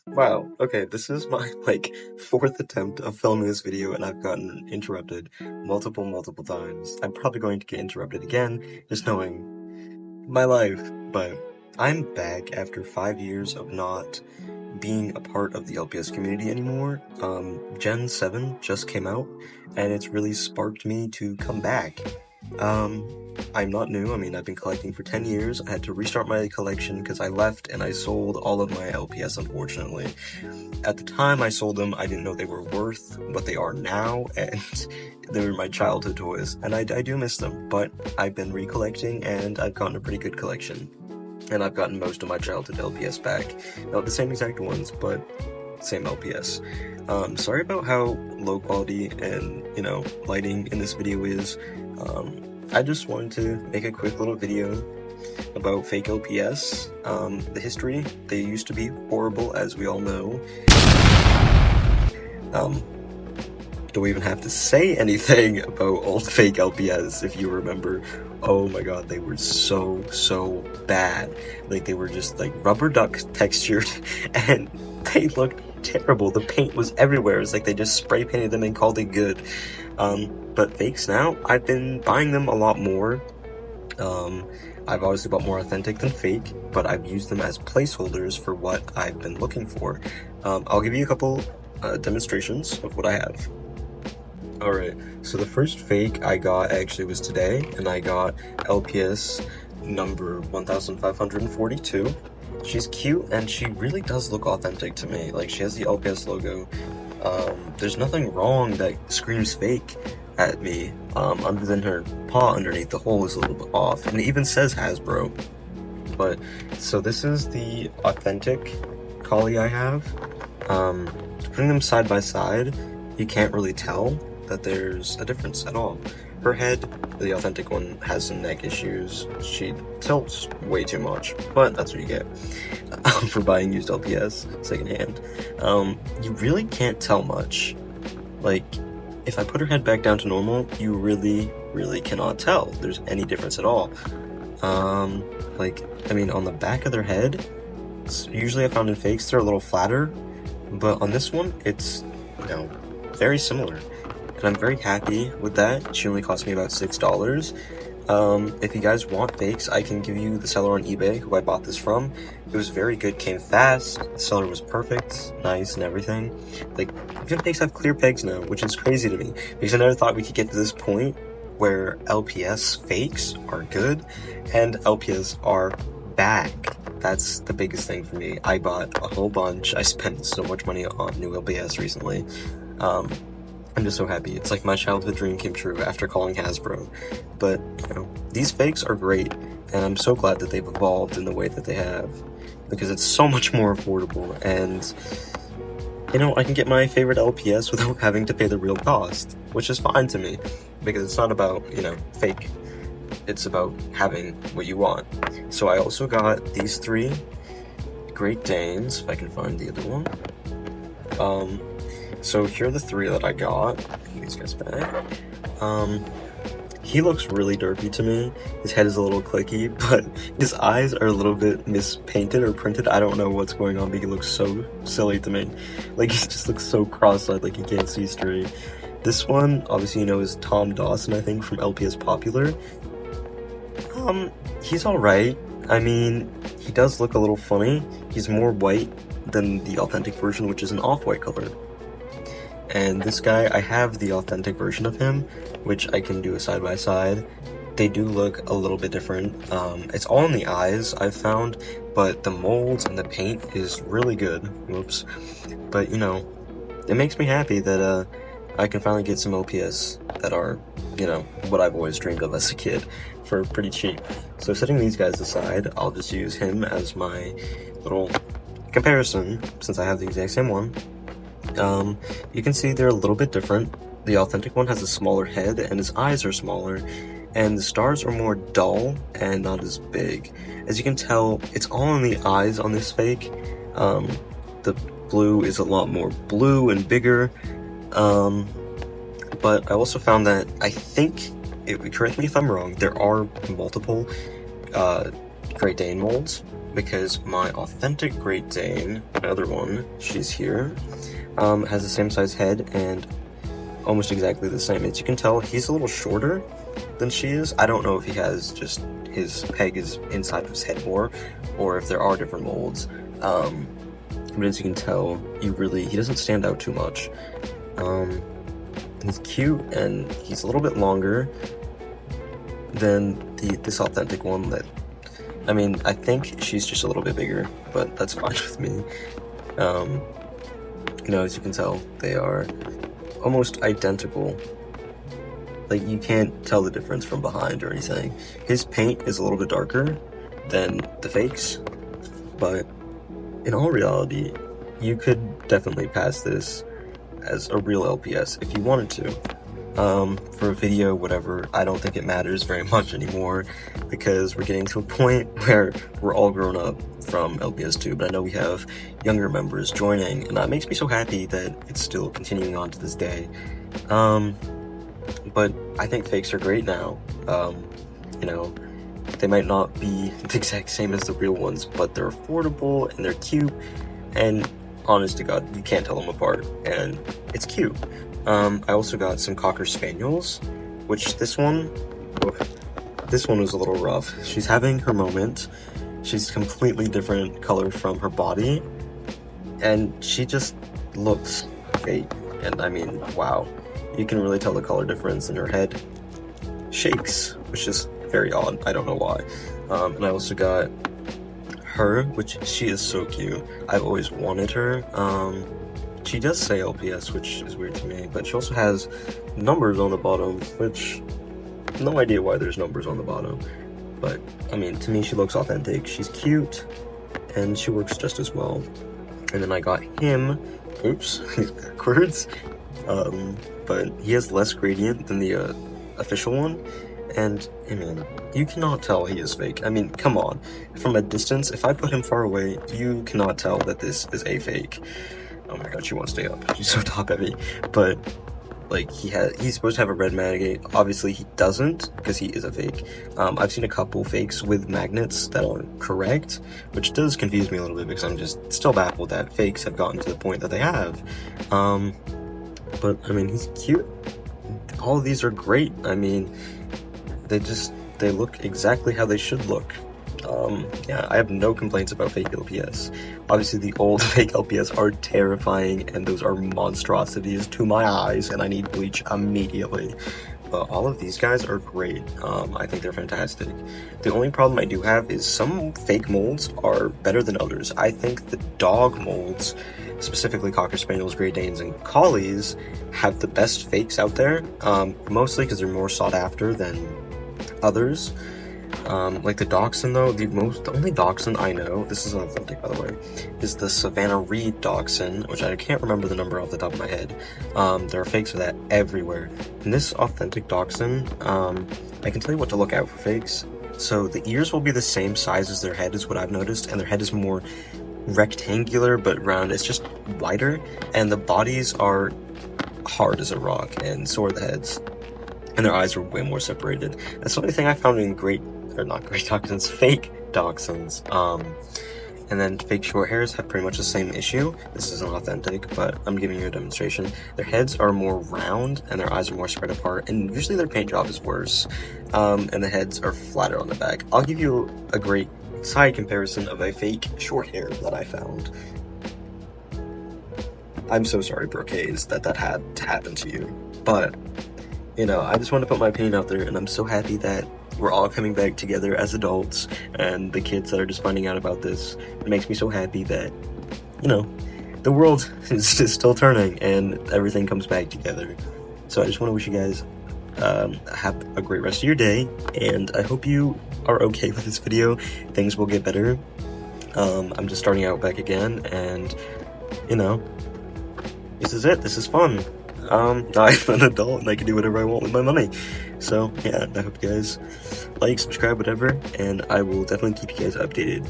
Wow, okay, this is my, fourth attempt of filming this video, and I've gotten interrupted multiple times. I'm probably going to get interrupted again, just knowing my life, but I'm back after 5 years of not being a part of the LPS community anymore. Gen 7 just came out, and it's really sparked me to come back. I'm not new. I mean, I've been collecting for 10 years. I had to restart my collection because I left and I sold all of my LPS, unfortunately. At the time I sold them, I didn't know they were worth what they are now, and they were my childhood toys, and I do miss them, but I've been recollecting, and I've gotten a pretty good collection. And I've gotten most of my childhood LPS back. Not the same exact ones, but same LPS. Sorry about how low quality and, lighting in this video is. I just wanted to make a quick little video about fake LPS. The history, they used to be horrible, as we all know. Do we even have to say anything about old fake LPS, if you remember? Oh my god, they were so bad. They were just rubber duck textured, and they looked terrible. The paint was everywhere. It's like they just spray painted them and called it good. But fakes now, I've been buying them a lot more. I've obviously bought more authentic than fake, but I've used them as placeholders for what I've been looking for. I'll give you a couple demonstrations of what I have. Alright, so the first fake I got actually was today, and I got LPS number 1542. She's cute, and she really does look authentic to me. She has the LPS logo. There's nothing wrong that screams fake at me, other than her paw underneath the hole is a little bit off, and it even says Hasbro. But, so this is the authentic collie I have. Putting them side by side, you can't really tell that there's a difference at all. Her head, the authentic one, has some neck issues. She tilts way too much, but that's what you get for buying used LPS secondhand. You really can't tell much. If I put her head back down to normal, you really cannot tell there's any difference at all. On the back of their head, usually I found in fakes they're a little flatter, but on this one, it's, very similar. And I'm very happy with that. She only cost me about $6. If you guys want fakes, I can give you the seller on eBay who I bought this from. It was very good, came fast, the seller was perfect, nice and everything. Even fakes have clear pegs now, which is crazy to me, because I never thought we could get to this point where LPS fakes are good and LPS are back. That's the biggest thing for me. I bought a whole bunch. I spent so much money on new LPS recently. I'm just so happy. It's like my childhood dream came true after calling Hasbro. But, these fakes are great, and I'm so glad that they've evolved in the way that they have, because it's so much more affordable, and, I can get my favorite LPS without having to pay the real cost, which is fine to me, because it's not about, fake. It's about having what you want. So I also got these 3 Great Danes, if I can find the other one. So here are the 3 that I got. Put these guys back. He looks really derpy to me. His head is a little clicky, but his eyes are a little bit mispainted or printed. I don't know what's going on, but he looks so silly to me. He just looks so cross-eyed, he can't see straight. This one, obviously is Tom Dawson, I think, from LPS Popular. He's alright. I mean, he does look a little funny. He's more white than the authentic version, which is an off-white color. And this guy, I have the authentic version of him, which I can do a side-by-side. They do look a little bit different. It's all in the eyes, I've found, but the molds and the paint is really good. Whoops. But, it makes me happy that, I can finally get some LPS that are, what I've always dreamed of as a kid for pretty cheap. So setting these guys aside, I'll just use him as my little comparison, since I have the exact same one. You can see they're a little bit different. The authentic one has a smaller head, and his eyes are smaller, and the stars are more dull and not as big. As you can tell, it's all in the eyes on this fake. The blue is a lot more blue and bigger. But I also found that, correct me if I'm wrong, there are multiple Great Dane molds, because my authentic Great Dane, another one, she's here, has the same size head and almost exactly the same. As you can tell, he's a little shorter than she is. I don't know if he has just his peg is inside of his head more, or if there are different molds. But as you can tell, he doesn't stand out too much. He's cute, and he's a little bit longer than this authentic one that, I mean, I think she's just a little bit bigger, but that's fine with me. You know, as you can tell, they are almost identical. Like, you can't tell the difference from behind or anything. His paint is a little bit darker than the fakes, but in all reality, you could definitely pass this as a real LPS if you wanted to. For a video, whatever, I don't think it matters very much anymore, because we're getting to a point where we're all grown up from Lpstube, but I know we have younger members joining, and that makes me so happy that it's still continuing on to this day. But I think fakes are great now. You know, they might not be the exact same as the real ones, but they're affordable and they're cute, and honest to God, you can't tell them apart, and it's cute. I also got some Cocker Spaniels, which this one was a little rough. She's having her moment. She's completely different color from her body, and she just looks fake. And I mean, wow. You can really tell the color difference, and her head shakes, which is very odd. I don't know why. And I also got her, which she is so cute. I've always wanted her. She does say LPS, which is weird to me, but she also has numbers on the bottom, which, no idea why there's numbers on the bottom. But, I mean, to me, she looks authentic. She's cute, and she works just as well. And then I got him, oops, he's backwards, but he has less gradient than the official one, and, I mean, you cannot tell he is fake. I mean, come on. From a distance, if I put him far away, you cannot tell that this is a fake. Oh my god, she won't stay up. She's so top heavy. But, like, he's supposed to have a red magnet. Obviously, he doesn't, because he is a fake. I've seen a couple fakes with magnets that aren't correct, which does confuse me a little bit, because I'm just still baffled that fakes have gotten to the point that they have. But, I mean, he's cute. All of these are great. I mean, they look exactly how they should look. Yeah, I have no complaints about fake LPS. Obviously, the old fake LPS are terrifying, and those are monstrosities to my eyes, and I need bleach immediately. But all of these guys are great. I think they're fantastic. The only problem I do have is some fake molds are better than others. I think the dog molds, specifically Cocker Spaniels, Great Danes, and Collies, have the best fakes out there, mostly because they're more sought after than others. Like the Dachshund though, the only Dachshund I know, this is an authentic by the way, is the Savannah Reed Dachshund, which I can't remember the number off the top of my head. There are fakes of that everywhere. And this authentic Dachshund, I can tell you what to look out for fakes. So the ears will be the same size as their head is what I've noticed, and their head is more rectangular but round. It's just wider, and the bodies are hard as a rock, and so are the heads. And their eyes are way more separated. That's the only thing I found in fake Dachshunds. And then fake short hairs have pretty much the same issue. This isn't authentic, but I'm giving you a demonstration. Their heads are more round, and their eyes are more spread apart, and usually their paint job is worse. And the heads are flatter on the back. I'll give you a great side comparison of a fake short hair that I found. I'm so sorry, Brookays, that had to happen to you. But, you know, I just want to put my opinion out there, and I'm so happy that we're all coming back together as adults, and the kids that are just finding out about this. It makes me so happy that, you know, the world is still turning, and everything comes back together. So I just want to wish you guys have a great rest of your day, and I hope you are okay with this video. Things will get better. I'm just starting out back again, and, you know, this is it. This is fun. I'm an adult and I can do whatever I want with my money. So yeah, I hope you guys like, subscribe, whatever, and I will definitely keep you guys updated.